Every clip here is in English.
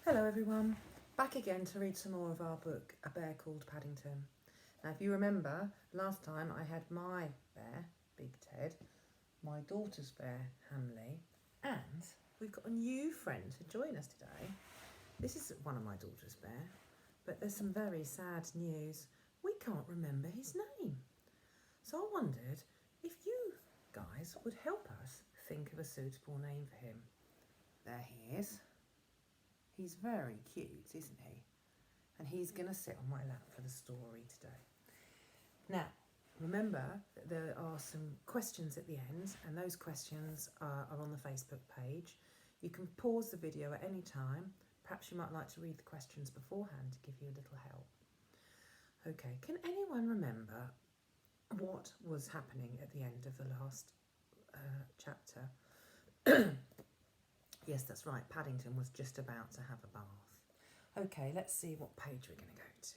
Hello everyone, back again to read some more of our book, A Bear Called Paddington. Now if you remember, last time I had my bear, Big Ted, my daughter's bear, Hamley, and we've got a new friend to join us today. This is one of my daughter's bear, but there's some very sad news. We can't remember his name. So I wondered if you guys would help us think of a suitable name for him. There he is. He's very cute, isn't he? And he's going to sit on my lap for the story today. Now, remember that there are some questions at the end, and those questions are on the Facebook page. You can pause the video at any time. Perhaps you might like to read the questions beforehand to give you a little help. Okay, can anyone remember what was happening at the end of the last chapter? Yes, that's right. Paddington was just about to have a bath. Okay, let's see what page we're going to go to.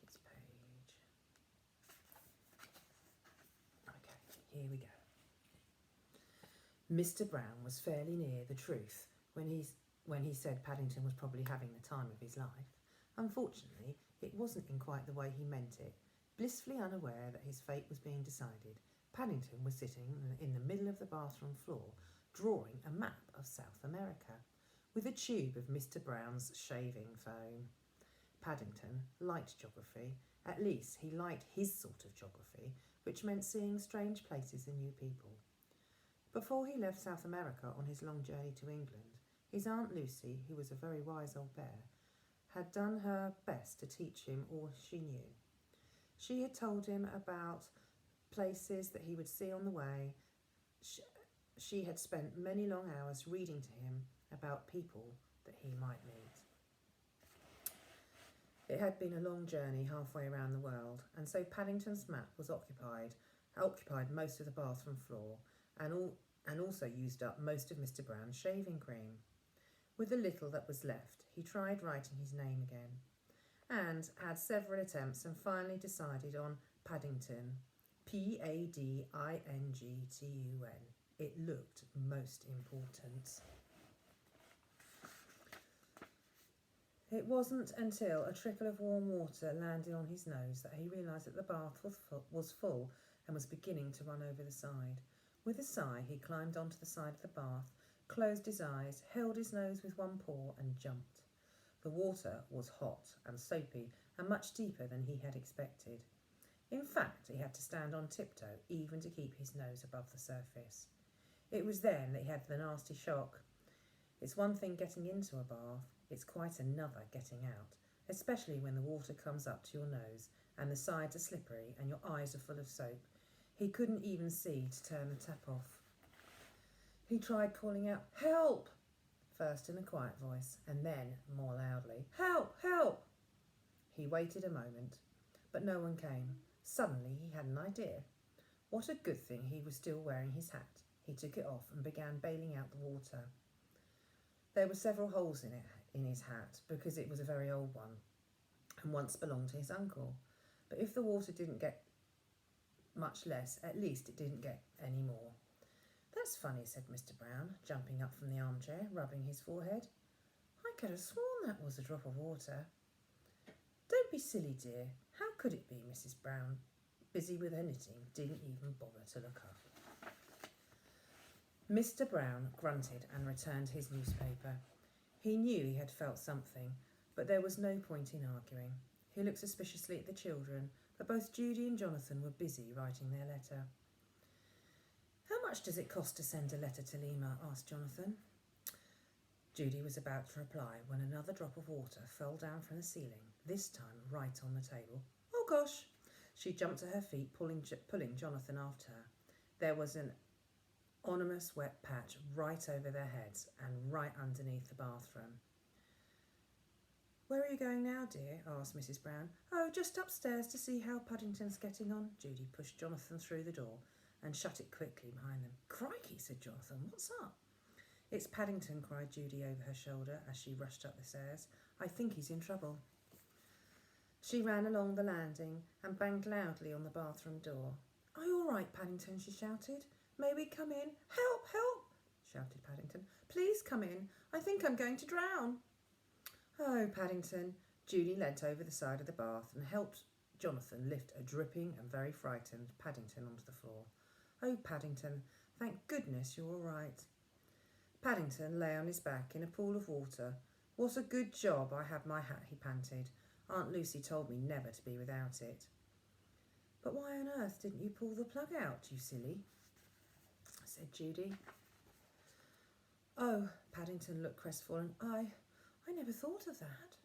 This page. Okay, here we go. Mr. Brown was fairly near the truth when he said Paddington was probably having the time of his life. Unfortunately, it wasn't in quite the way he meant it. Blissfully unaware that his fate was being decided, Paddington was sitting in the middle of the bathroom floor, drawing a map of South America with a tube of Mr. Brown's shaving foam. Paddington liked geography. At least he liked his sort of geography, which meant seeing strange places and new people. Before he left South America on his long journey to England, his Aunt Lucy, who was a very wise old bear, had done her best to teach him all she knew. She had told him about places that he would see on the way. She had spent many long hours reading to him about people that he might meet. It had been a long journey halfway around the world, and so Paddington's map was occupied most of the bathroom floor and also used up most of Mr. Brown's shaving cream. With the little that was left, he tried writing his name again and had several attempts and finally decided on Paddington, Paddingtun. It looked most important. It wasn't until a trickle of warm water landed on his nose that he realised that the bath was full and was beginning to run over the side. With a sigh, he climbed onto the side of the bath, closed his eyes, held his nose with one paw and jumped. The water was hot and soapy and much deeper than he had expected. In fact, he had to stand on tiptoe even to keep his nose above the surface. It was then that he had the nasty shock. It's one thing getting into a bath, it's quite another getting out, especially when the water comes up to your nose and the sides are slippery and your eyes are full of soap. He couldn't even see to turn the tap off. He tried calling out, "Help!" first in a quiet voice and then more loudly, "Help! Help!" He waited a moment, but no one came. Suddenly he had an idea. What a good thing he was still wearing his hat. He took it off and began bailing out the water. There were several holes in his hat because it was a very old one and once belonged to his uncle. But if the water didn't get much less, at least it didn't get any more. "That's funny," said Mr. Brown, jumping up from the armchair, rubbing his forehead. "I could have sworn that was a drop of water." "Don't be silly, dear. How could it be?" Mrs. Brown, busy with her knitting, didn't even bother to look up. Mr. Brown grunted and returned his newspaper. He knew he had felt something, but there was no point in arguing. He looked suspiciously at the children, but both Judy and Jonathan were busy writing their letter. "How much does it cost to send a letter to Lima?" asked Jonathan. Judy was about to reply when another drop of water fell down from the ceiling, this time right on the table. "Oh gosh!" She jumped to her feet, pulling Jonathan after her. There was an ominous wet patch right over their heads and right underneath the bathroom. "Where are you going now, dear?" asked Mrs. Brown. "Oh, just upstairs to see how Paddington's getting on." Judy pushed Jonathan through the door and shut it quickly behind them. "Crikey," said Jonathan. "What's up?" "It's Paddington," cried Judy over her shoulder as she rushed up the stairs. "I think he's in trouble." She ran along the landing and banged loudly on the bathroom door. "Are you all right, Paddington?" she shouted. "May we come in?" "Help! Help!" shouted Paddington. "Please come in. I think I'm going to drown." "Oh, Paddington." Judy leant over the side of the bath and helped Jonathan lift a dripping and very frightened Paddington onto the floor. "Oh, Paddington, thank goodness you're all right." Paddington lay on his back in a pool of water. "What a good job I had my hat," he panted. "Aunt Lucy told me never to be without it." "But why on earth didn't you pull the plug out, you silly?" said Judy. "Oh," Paddington looked crestfallen. I never thought of that."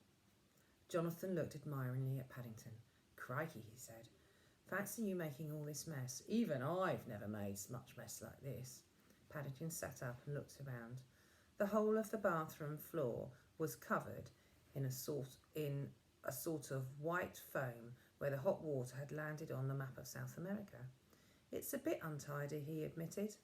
Jonathan looked admiringly at Paddington. "Crikey," he said. "Fancy you making all this mess. Even I've never made much mess like this." Paddington sat up and looked around. The whole of the bathroom floor was covered in a sort of white foam where the hot water had landed on the map of South America. "It's a bit untidy," he admitted.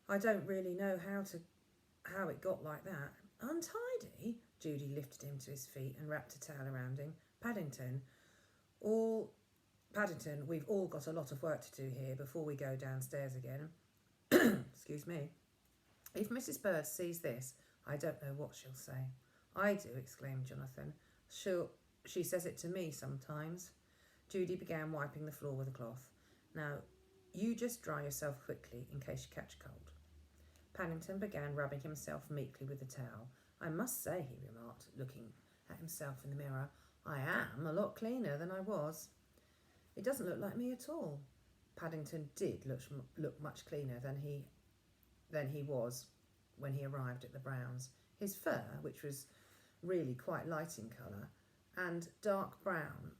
"I don't really know how it got like that." "Untidy?" Judy lifted him to his feet and wrapped a towel around him. Paddington, we've all got a lot of work to do here before we go downstairs again." Excuse me. "If Mrs. Bird sees this, I don't know what she'll say." "I do," exclaimed Jonathan. She says it to me sometimes." Judy began wiping the floor with a cloth. "Now, you just dry yourself quickly in case you catch cold." Paddington began rubbing himself meekly with the towel. "I must say," he remarked, looking at himself in the mirror, "I am a lot cleaner than I was." "It doesn't look like me at all." Paddington did look much cleaner than he was when he arrived at the Browns. His fur, which was really quite light in colour, and dark brown.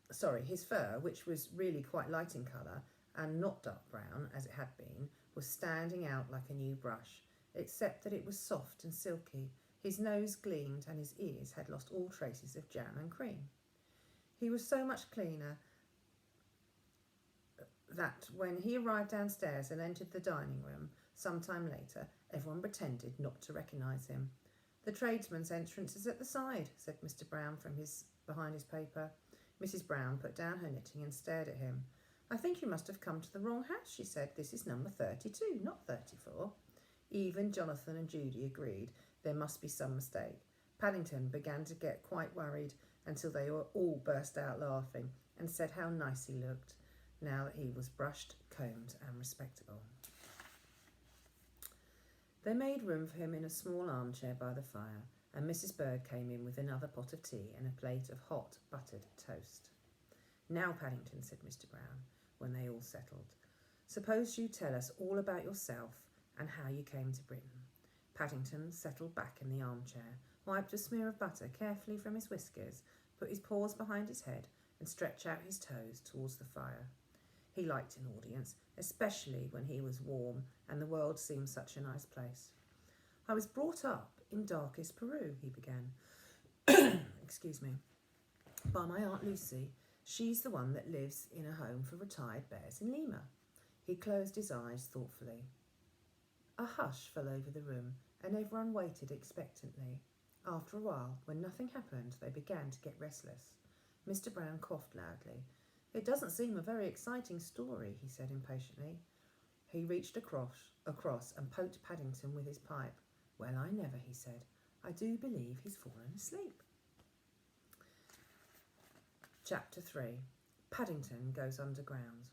His fur, which was really quite light in colour and not dark brown as it had been, was standing out like a new brush, except that it was soft and silky. His nose gleamed and his ears had lost all traces of jam and cream. He was so much cleaner that when he arrived downstairs and entered the dining room some time later, everyone pretended not to recognise him. "The tradesman's entrance is at the side," said Mr. Brown from behind his paper. Mrs. Brown put down her knitting and stared at him. "I think you must have come to the wrong house," she said. "This is number 32, not 34. Even Jonathan and Judy agreed there must be some mistake. Paddington began to get quite worried until they all burst out laughing and said how nice he looked now that he was brushed, combed and respectable. They made room for him in a small armchair by the fire, and Mrs. Bird came in with another pot of tea and a plate of hot buttered toast. "Now, Paddington," said Mr. Brown, when they all settled, "suppose you tell us all about yourself and how you came to Britain." Paddington settled back in the armchair, wiped a smear of butter carefully from his whiskers, put his paws behind his head and stretched out his toes towards the fire. He liked an audience, especially when he was warm and the world seemed such a nice place. "I was brought up in darkest Peru," he began. Excuse me. "By my Aunt Lucy. She's the one that lives in a home for retired bears in Lima." He closed his eyes thoughtfully. A hush fell over the room, and everyone waited expectantly. After a while, when nothing happened, they began to get restless. Mr. Brown coughed loudly. "It doesn't seem a very exciting story," he said impatiently. He reached across and poked Paddington with his pipe. "Well, I never," he said. "I do believe he's fallen asleep." Chapter 3. Paddington Goes Underground.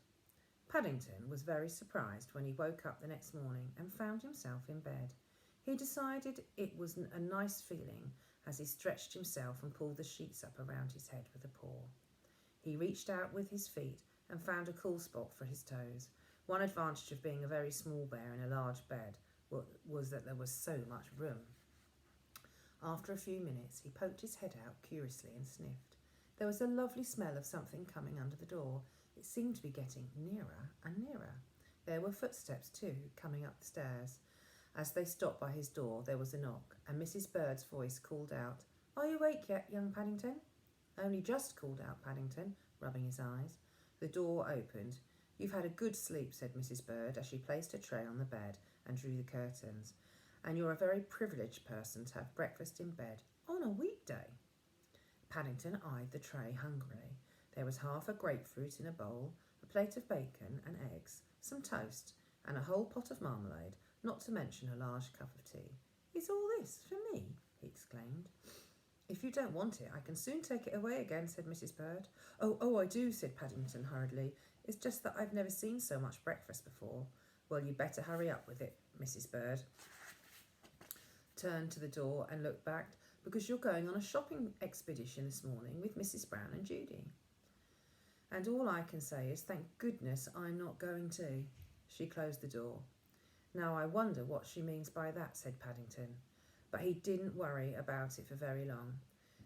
Paddington was very surprised when he woke up the next morning and found himself in bed. He decided it was a nice feeling as he stretched himself and pulled the sheets up around his head with a paw. He reached out with his feet and found a cool spot for his toes. One advantage of being a very small bear in a large bed was that there was so much room. After a few minutes, he poked his head out curiously and sniffed. There was a lovely smell of something coming under the door. It seemed to be getting nearer and nearer. There were footsteps, too, coming up the stairs. As they stopped by his door, there was a knock, and Mrs. Bird's voice called out, "Are you awake yet, young Paddington?" "Only just," called out Paddington, rubbing his eyes. The door opened. "You've had a good sleep," said Mrs. Bird, as she placed a tray on the bed and drew the curtains. "And you're a very privileged person to have breakfast in bed on a weekday." Paddington eyed the tray hungrily. There was half a grapefruit in a bowl, a plate of bacon and eggs, some toast, and a whole pot of marmalade, not to mention a large cup of tea. "Is all this for me?" he exclaimed. "If you don't want it, I can soon take it away again," said Mrs. Bird. Oh, I do," said Paddington hurriedly. "It's just that I've never seen so much breakfast before." "Well, you'd better hurry up with it," Mrs. Bird turned to the door and looked back, "because you're going on a shopping expedition this morning with Mrs. Brown and Judy. And all I can say is thank goodness I'm not going to." She closed the door. "Now I wonder what she means by that," said Paddington. But he didn't worry about it for very long.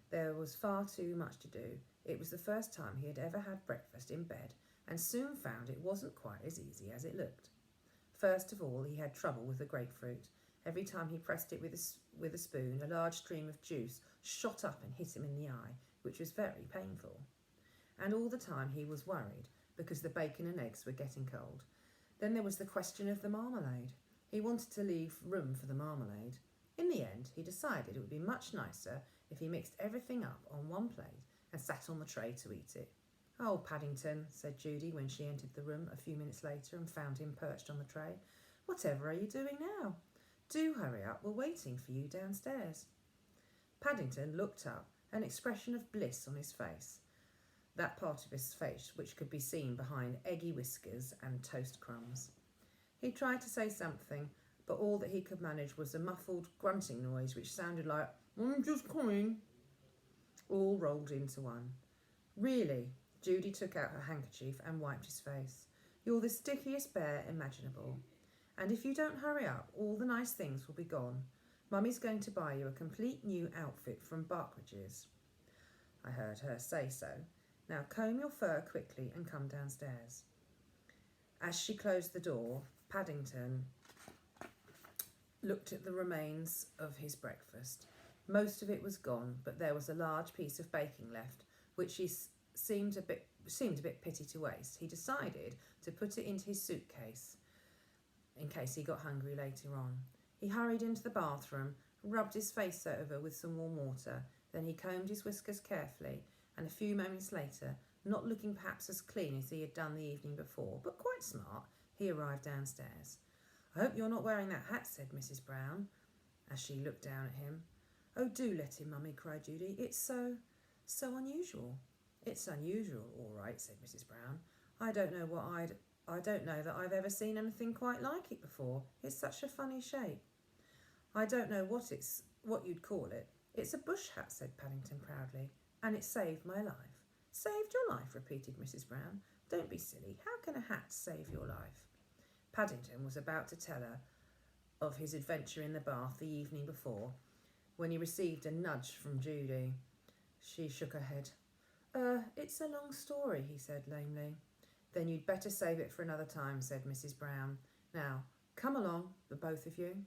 There was far too much to do. It was the first time he had ever had breakfast in bed, and soon found it wasn't quite as easy as it looked. First of all, he had trouble with the grapefruit. Every time he pressed it with a spoon, a large stream of juice shot up and hit him in the eye, which was very painful. And all the time he was worried, because the bacon and eggs were getting cold. Then there was the question of the marmalade. He wanted to leave room for the marmalade. In the end, he decided it would be much nicer if he mixed everything up on one plate and sat on the tray to eat it. "Oh, Paddington," said Judy when she entered the room a few minutes later and found him perched on the tray, "whatever are you doing now? Do hurry up, we're waiting for you downstairs." Paddington looked up, an expression of bliss on his face, that part of his face which could be seen behind eggy whiskers and toast crumbs. He tried to say something, but all that he could manage was a muffled grunting noise which sounded like, "I'm just coming," all rolled into one. "Really?" Judy took out her handkerchief and wiped his face. "You're the stickiest bear imaginable. And if you don't hurry up, all the nice things will be gone. Mummy's going to buy you a complete new outfit from Barkridge's." I heard her say so. "Now comb your fur quickly and come downstairs." As she closed the door, Paddington looked at the remains of his breakfast. Most of it was gone, but there was a large piece of baking left, which he seemed a bit pity to waste. He decided to put it into his suitcase in case he got hungry later on. He hurried into the bathroom, rubbed his face over with some warm water, then he combed his whiskers carefully, and a few moments later, not looking perhaps as clean as he had done the evening before, but quite smart, he arrived downstairs. "I hope you're not wearing that hat," said Mrs. Brown, as she looked down at him. "Oh, do let him, Mummy," cried Judy. "It's so unusual." "It's unusual, all right," said Mrs. Brown. I don't know that I've ever seen anything quite like it before. It's such a funny shape." "I don't know what you'd call it. It's a bush hat," said Paddington proudly, "and it saved my life." "Saved your life?" repeated Mrs. Brown. "Don't be silly. How can a hat save your life?" Paddington was about to tell her of his adventure in the bath the evening before, when he received a nudge from Judy. She shook her head. It's a long story," he said lamely. "Then you'd better save it for another time," said Mrs. Brown. "Now, come along, the both of you.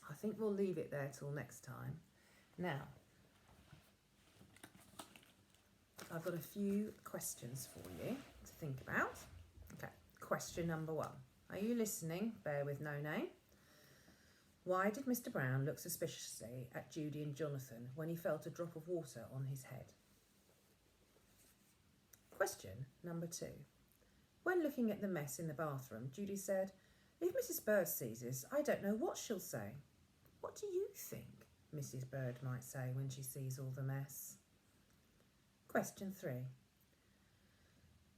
I think we'll leave it there till next time. Now, I've got a few questions for you to think about. Okay, question number 1. Are you listening? Bear with no name. Why did Mr. Brown look suspiciously at Judy and Jonathan when he felt a drop of water on his head? Question number 2. When looking at the mess in the bathroom, Judy said, "If Mrs. Bird sees this, I don't know what she'll say." What do you think Mrs. Bird might say when she sees all the mess? Question 3.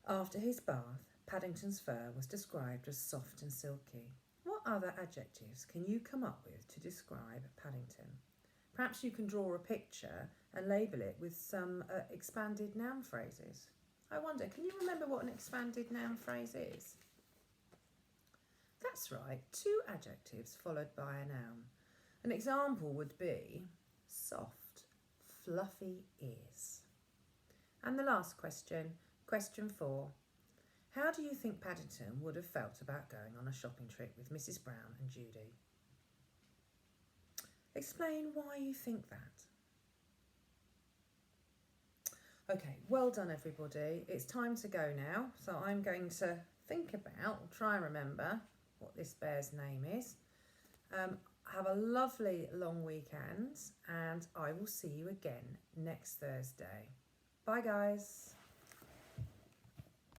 After his bath, Paddington's fur was described as soft and silky. What other adjectives can you come up with to describe Paddington? Perhaps you can draw a picture and label it with some expanded noun phrases. I wonder, can you remember what an expanded noun phrase is? That's right, 2 adjectives followed by a noun. An example would be soft, fluffy ears. And the last question, question 4. How do you think Paddington would have felt about going on a shopping trip with Mrs. Brown and Judy? Explain why you think that. Okay, well done everybody. It's time to go now. So I'm going to think about, try and remember what this bear's name is. Have a lovely long weekend and I will see you again next Thursday. Bye guys.